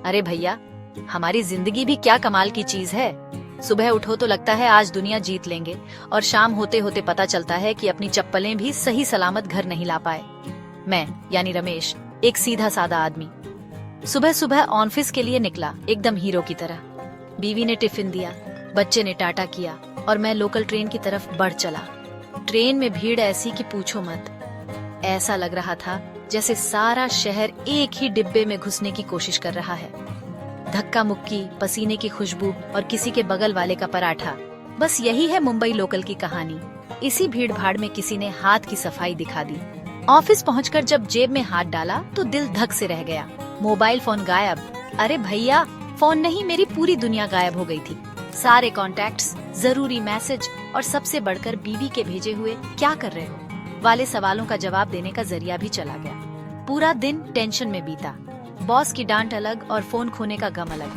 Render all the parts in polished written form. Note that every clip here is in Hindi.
अरे भैया, हमारी जिंदगी भी क्या कमाल की चीज है। सुबह उठो तो लगता है आज दुनिया जीत लेंगे, और शाम होते होते पता चलता है कि अपनी चप्पलें भी सही सलामत घर नहीं ला पाए। मैं यानी रमेश, एक सीधा सादा आदमी, सुबह सुबह ऑफिस के लिए निकला एकदम हीरो की तरह। बीवी ने टिफिन दिया, बच्चे ने टाटा किया और मैं लोकल ट्रेन की तरफ बढ़ चला। ट्रेन में भीड़ ऐसी कि पूछो मत। ऐसा लग रहा था जैसे सारा शहर एक ही डिब्बे में घुसने की कोशिश कर रहा है। धक्का मुक्की, पसीने की खुशबू और किसी के बगल वाले का पराठा, बस यही है मुंबई लोकल की कहानी। इसी भीड़ भाड़ में किसी ने हाथ की सफाई दिखा दी। ऑफिस पहुंचकर जब जेब में हाथ डाला तो दिल धक से रह गया। मोबाइल फोन गायब। अरे भैया, फोन नहीं, मेरी पूरी दुनिया गायब हो गई थी। सारे कॉन्टैक्ट्स, जरूरी मैसेज और सबसे बढ़कर बीवी के भेजे हुए "क्या कर रहे हो" वाले सवालों का जवाब देने का जरिया भी चला गया। पूरा दिन टेंशन में बीता। बॉस की डांट अलग और फोन खोने का गम अलग।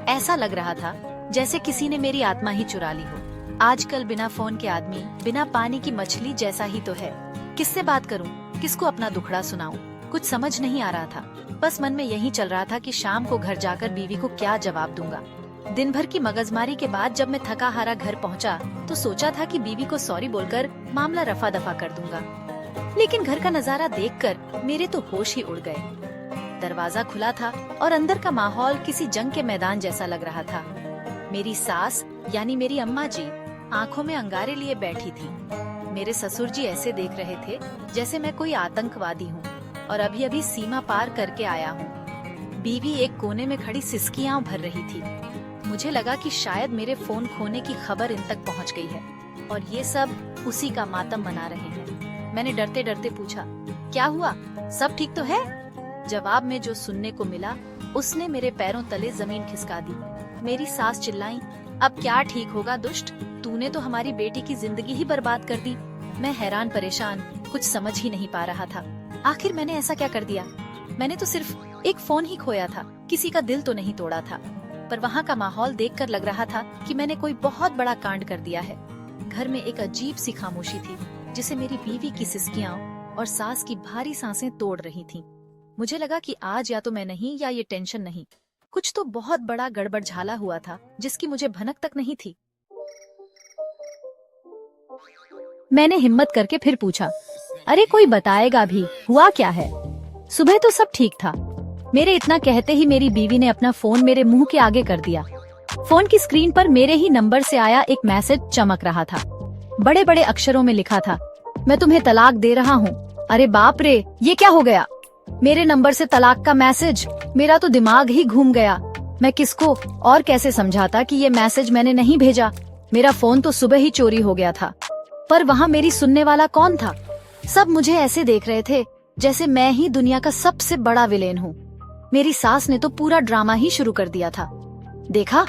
ऐसा लग रहा था जैसे किसी ने मेरी आत्मा ही चुरा ली हो। आजकल बिना फोन के आदमी बिना पानी की मछली जैसा ही तो है। किससे बात करूं, किसको अपना दुखड़ा सुनाऊं, कुछ समझ नहीं आ रहा था। बस मन में यही चल रहा था कि शाम को घर जाकर बीवी को क्या जवाब दूंगा। दिन भर की मगजमारी के बाद जब मैं थका हारा घर पहुंचा तो सोचा था कि बीवी को सॉरी बोलकर मामला रफा दफा कर दूंगा, लेकिन घर का नजारा देखकर मेरे तो होश ही उड़ गए। दरवाजा खुला था और अंदर का माहौल किसी जंग के मैदान जैसा लग रहा था। मेरी सास यानी मेरी अम्मा जी आंखों में अंगारे लिए बैठी थी। मेरे ससुर जी ऐसे देख रहे थे जैसे मैं कोई आतंकवादी हूँ और अभी अभी सीमा पार करके आया हूँ। बीवी एक कोने में खड़ी सिसकियां भर रही थी। मुझे लगा कि शायद मेरे फोन खोने की खबर इन तक पहुंच गई है और ये सब उसी का मातम मना रहे हैं। मैंने डरते डरते पूछा, क्या हुआ, सब ठीक तो है? जवाब में जो सुनने को मिला उसने मेरे पैरों तले जमीन खिसका दी। मेरी सास चिल्लाई, अब क्या ठीक होगा दुष्ट, तूने तो हमारी बेटी की जिंदगी ही बर्बाद कर दी। मैं हैरान परेशान, कुछ समझ ही नहीं पा रहा था। आखिर मैंने ऐसा क्या कर दिया? मैंने तो सिर्फ एक फोन ही खोया था, किसी का दिल तो नहीं तोड़ा था। पर वहाँ का माहौल देखकर लग रहा था कि मैंने कोई बहुत बड़ा कांड कर दिया है। घर में एक अजीब सी खामोशी थी जिसे मेरी बीवी की सिसकियां और सास की भारी सांसें तोड़ रही थीं। मुझे लगा कि आज या तो मैं नहीं या ये टेंशन नहीं, कुछ तो बहुत बड़ा गड़बड़ झाला हुआ था जिसकी मुझे भनक तक नहीं थी। मैंने हिम्मत करके फिर पूछा, अरे कोई बताएगा भी, हुआ क्या है? सुबह तो सब ठीक था। मेरे इतना कहते ही मेरी बीवी ने अपना फोन मेरे मुंह के आगे कर दिया। फोन की स्क्रीन पर मेरे ही नंबर से आया एक मैसेज चमक रहा था। बड़े बड़े अक्षरों में लिखा था, मैं तुम्हें तलाक दे रहा हूँ। अरे बाप रे, ये क्या हो गया? मेरे नंबर से तलाक का मैसेज, मेरा तो दिमाग ही घूम गया। मैं किसको और कैसे समझाता कि ये मैसेज मैंने नहीं भेजा। मेरा फोन तो सुबह ही चोरी हो गया था। पर वहाँ मेरी सुनने वाला कौन था? सब मुझे ऐसे देख रहे थे जैसे मैं ही दुनिया का सबसे बड़ा विलेन हूँ। मेरी सास ने तो पूरा ड्रामा ही शुरू कर दिया था। देखा,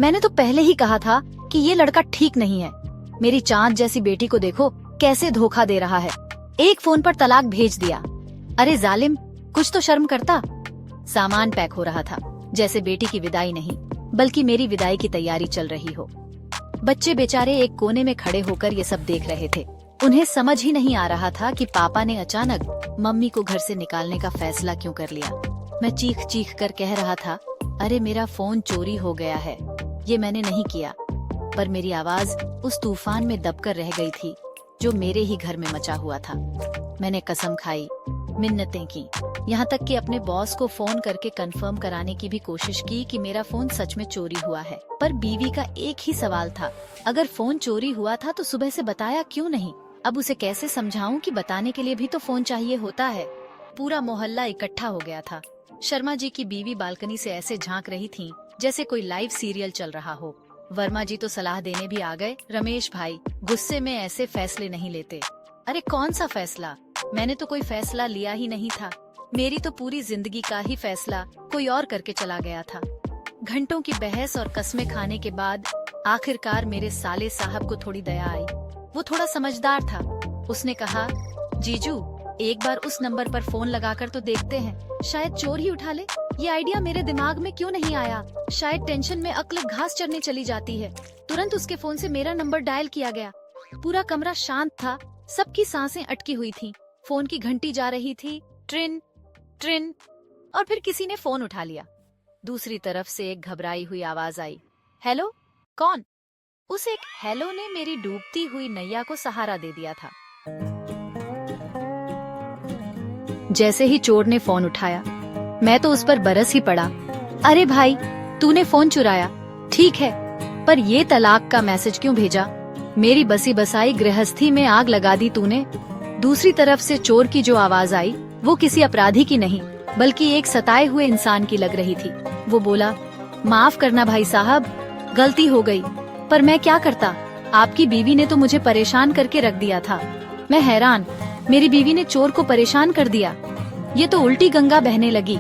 मैंने तो पहले ही कहा था कि ये लड़का ठीक नहीं है। मेरी चांद जैसी बेटी को देखो कैसे धोखा दे रहा है। एक फोन पर तलाक भेज दिया। अरे जालिम, कुछ तो शर्म करता। सामान पैक हो रहा था, जैसे बेटी की विदाई नहीं बल्कि मेरी विदाई की तैयारी चल रही हो। बच्चे बेचारे एक कोने में खड़े होकर ये सब देख रहे थे। उन्हें समझ ही नहीं आ रहा था कि पापा ने अचानक मम्मी को घर से निकालने का फैसला क्यों कर लिया। मैं चीख चीख कर कह रहा था, अरे मेरा फोन चोरी हो गया है, ये मैंने नहीं किया। पर मेरी आवाज उस तूफान में दबकर रह गई थी जो मेरे ही घर में मचा हुआ था। मैंने कसम खाई, मिन्नतें की, यहाँ तक कि अपने बॉस को फोन करके कंफर्म कराने की भी कोशिश की कि मेरा फोन सच में चोरी हुआ है। पर बीवी का एक ही सवाल था, अगर फोन चोरी हुआ था तो सुबह से बताया क्यों नहीं? अब उसे कैसे समझाऊं कि बताने के लिए भी तो फोन चाहिए होता है। पूरा मोहल्ला इकट्ठा हो गया था। शर्मा जी की बीवी बालकनी से ऐसे झांक रही थीं जैसे कोई लाइव सीरियल चल रहा हो। वर्मा जी तो सलाह देने भी आ गए, रमेश भाई, गुस्से में ऐसे फैसले नहीं लेते। अरे कौन सा फैसला? मैंने तो कोई फैसला लिया ही नहीं था। मेरी तो पूरी जिंदगी का ही फैसला कोई और करके चला गया था। घंटों की बहस और कस्में खाने के बाद आखिरकार मेरे साले साहब को थोड़ी दया आई। वो थोड़ा समझदार था। उसने कहा, जीजू एक बार उस नंबर पर फोन लगाकर तो देखते हैं, शायद चोर ही उठा ले। ये आइडिया मेरे दिमाग में क्यों नहीं आया? शायद टेंशन में अक्ल घास चरने चली जाती है। तुरंत उसके फोन से मेरा नंबर डायल किया गया। पूरा कमरा शांत था, सबकी सांसें अटकी हुई थीं। फोन की घंटी जा रही थी, ट्रिन ट्रिन, और फिर किसी ने फोन उठा लिया। दूसरी तरफ से एक घबराई हुई आवाज आई। हेलो, कौन? उस एक हेलो ने मेरी डूबती हुई नैया को सहारा दे दिया था। जैसे ही चोर ने फोन उठाया, मैं तो उस पर बरस ही पड़ा। अरे भाई, तूने फोन चुराया, ठीक है, पर ये तलाक का मैसेज क्यों भेजा? मेरी बसी बसाई गृहस्थी में आग लगा दी तूने। दूसरी तरफ से चोर की जो आवाज आई वो किसी अपराधी की नहीं बल्कि एक सताए हुए इंसान की लग रही थी। वो बोला, माफ करना भाई साहब, गलती हो गई, पर मैं क्या करता, आपकी बीवी ने तो मुझे परेशान करके रख दिया था। मैं हैरान, मेरी बीवी ने चोर को परेशान कर दिया। ये तो उल्टी गंगा बहने लगी।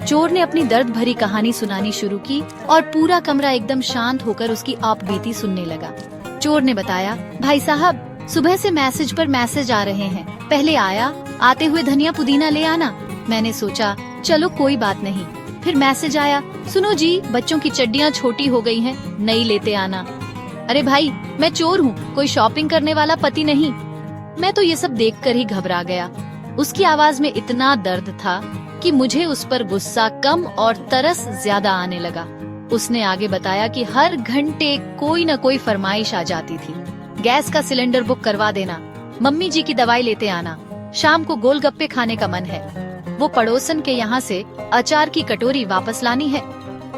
चोर ने अपनी दर्द भरी कहानी सुनानी शुरू की और पूरा कमरा एकदम शांत होकर उसकी आपबीती सुनने लगा। चोर ने बताया, भाई साहब, सुबह से मैसेज पर मैसेज आ रहे हैं। पहले आया, आते हुए धनिया पुदीना ले आना। मैंने सोचा चलो कोई बात नहीं। फिर मैसेज आया, सुनो जी, बच्चों की चड्डियाँ छोटी हो गई हैं, नई लेते आना। अरे भाई, मैं चोर हूँ, कोई शॉपिंग करने वाला पति नहीं। मैं तो ये सब देखकर ही घबरा गया। उसकी आवाज में इतना दर्द था कि मुझे उस पर गुस्सा कम और तरस ज्यादा आने लगा। उसने आगे बताया कि हर घंटे कोई न कोई फरमाइश आ जाती थी। गैस का सिलेंडर बुक करवा देना, मम्मी जी की दवाई लेते आना, शाम को गोलगप्पे खाने का मन है, वो पड़ोसन के यहाँ से अचार की कटोरी वापस लानी है।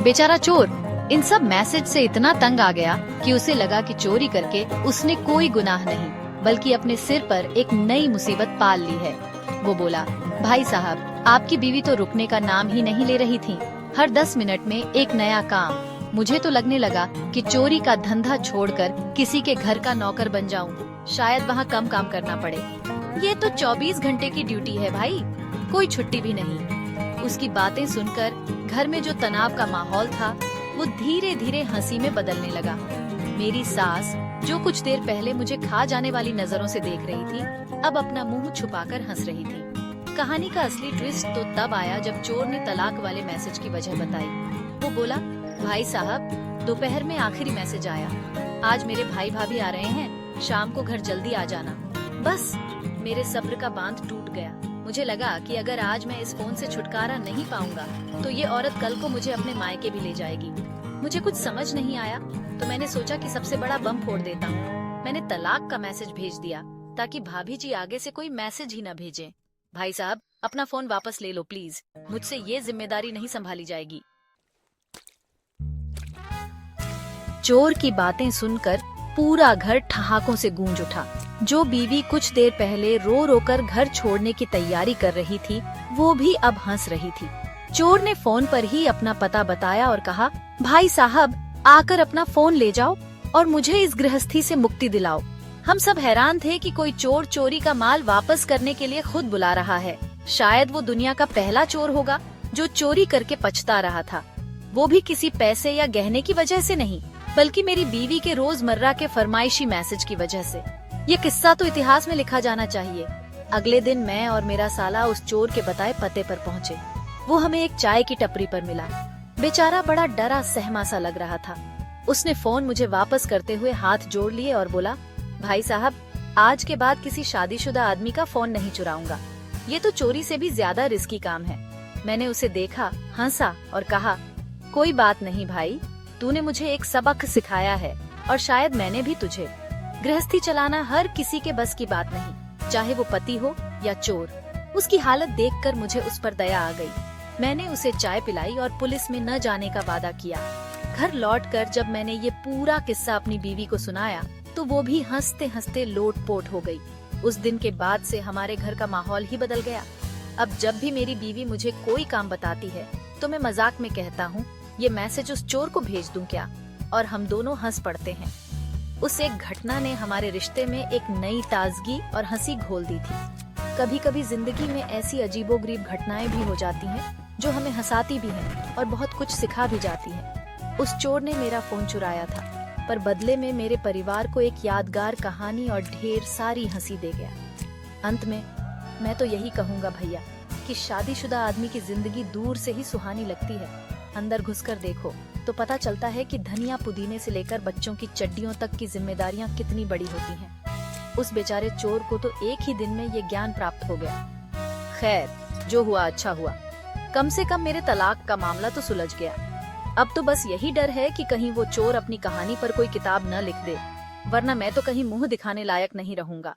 बेचारा चोर इन सब मैसेज से इतना तंग आ गया कि उसे लगा कि चोरी करके उसने कोई गुनाह नहीं बल्कि अपने सिर पर एक नई मुसीबत पाल ली है। वो बोला, भाई साहब, आपकी बीवी तो रुकने का नाम ही नहीं ले रही थी। हर 10 मिनट में एक नया काम। मुझे तो लगने लगा कि चोरी का धंधा छोड़कर किसी के घर का नौकर बन जाऊं। शायद वहाँ कम काम करना पड़े। ये तो 24 घंटे की ड्यूटी है भाई, कोई छुट्टी भी नहीं। उसकी बातें सुनकर घर में जो तनाव का माहौल था वो धीरे धीरे हंसी में बदलने लगा। मेरी सास, जो कुछ देर पहले मुझे खा जाने वाली नजरों से देख रही थी, अब अपना मुंह छुपाकर हंस रही थी। कहानी का असली ट्विस्ट तो तब आया जब चोर ने तलाक वाले मैसेज की वजह बताई। वो बोला, भाई साहब, दोपहर में आखिरी मैसेज आया, आज मेरे भाई भाभी आ रहे हैं, शाम को घर जल्दी आ जाना। बस मेरे सब्र का बांध टूट गया। मुझे लगा कि अगर आज मैं इस फोन से छुटकारा नहीं पाऊंगा तो ये औरत कल को मुझे अपने मायके भी ले जाएगी। मुझे कुछ समझ नहीं आया तो मैंने सोचा कि सबसे बड़ा बम फोड़ देता हूँ। मैंने तलाक का मैसेज भेज दिया ताकि भाभी जी आगे से कोई मैसेज ही न भेजें। भाई साहब, अपना फोन वापस ले लो प्लीज, मुझसे ये जिम्मेदारी नहीं संभाली जाएगी। चोर की बातें सुनकर पूरा घर ठहाकों से गूंज उठा। जो बीवी कुछ देर पहले रो रो कर घर छोड़ने की तैयारी कर रही थी, वो भी अब हंस रही थी। चोर ने फोन पर ही अपना पता बताया और कहा, भाई साहब, आकर अपना फोन ले जाओ और मुझे इस गृहस्थी से मुक्ति दिलाओ। हम सब हैरान थे कि कोई चोर चोरी का माल वापस करने के लिए खुद बुला रहा है। शायद वो दुनिया का पहला चोर होगा जो चोरी करके पछता रहा था, वो भी किसी पैसे या गहने की वजह से नहीं बल्कि मेरी बीवी के रोजमर्रा के फरमाइशी मैसेज की वजह से। ये किस्सा तो इतिहास में लिखा जाना चाहिए। अगले दिन मैं और मेरा साला उस चोर के बताए पते पर पहुँचे। वो हमें एक चाय की टपरी पर मिला। बेचारा बड़ा डरा सहमा सा लग रहा था। उसने फोन मुझे वापस करते हुए हाथ जोड़ लिए और बोला, भाई साहब, आज के बाद किसी शादीशुदा आदमी का फोन नहीं चुराऊंगा। ये तो चोरी से भी ज्यादा रिस्की काम है। मैंने उसे देखा, हंसा और कहा, कोई बात नहीं भाई, तूने मुझे एक सबक सिखाया है और शायद मैंने भी तुझे। गृहस्थी चलाना हर किसी के बस की बात नहीं, चाहे वो पति हो या चोर। उसकी हालत देखकर मुझे उस पर दया आ गई। मैंने उसे चाय पिलाई और पुलिस में न जाने का वादा किया। घर लौटकर जब मैंने ये पूरा किस्सा अपनी बीवी को सुनाया तो वो भी हंसते हंसते लोटपोट हो गई। उस दिन के बाद से हमारे घर का माहौल ही बदल गया। अब जब भी मेरी बीवी मुझे कोई काम बताती है तो मैं मजाक में कहता हूँ, ये मैसेज उस चोर को भेज दूं क्या? और हम दोनों हंस पड़ते हैं। उस एक घटना ने हमारे रिश्ते में एक नई ताजगी और हंसी घोल दी थी। कभी कभी जिंदगी में ऐसी अजीबोगरीब घटनाएं भी हो जाती हैं जो हमें हंसाती भी हैं और बहुत कुछ सिखा भी जाती हैं। उस चोर ने मेरा फोन चुराया था, पर बदले में मेरे परिवार को एक यादगार कहानी और ढेर सारी हंसी दे गया। अंत में मैं तो यही कहूँगा भैया कि शादीशुदा आदमी की जिंदगी दूर से ही सुहानी लगती है। अंदर घुसकर देखो तो पता चलता है कि धनिया पुदीने से लेकर बच्चों की चड्डियों तक की जिम्मेदारियां कितनी बड़ी होती हैं। उस बेचारे चोर को तो एक ही दिन में ये ज्ञान प्राप्त हो गया। खैर, जो हुआ अच्छा हुआ। कम से कम मेरे तलाक का मामला तो सुलझ गया। अब तो बस यही डर है कि कहीं वो चोर अपनी कहानी पर कोई किताब न लिख दे, वरना मैं तो कहीं मुंह दिखाने लायक नहीं रहूंगा।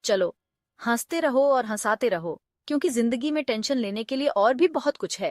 चलो, हंसते रहो और हंसाते रहो, क्योंकि जिंदगी में टेंशन लेने के लिए और भी बहुत कुछ है।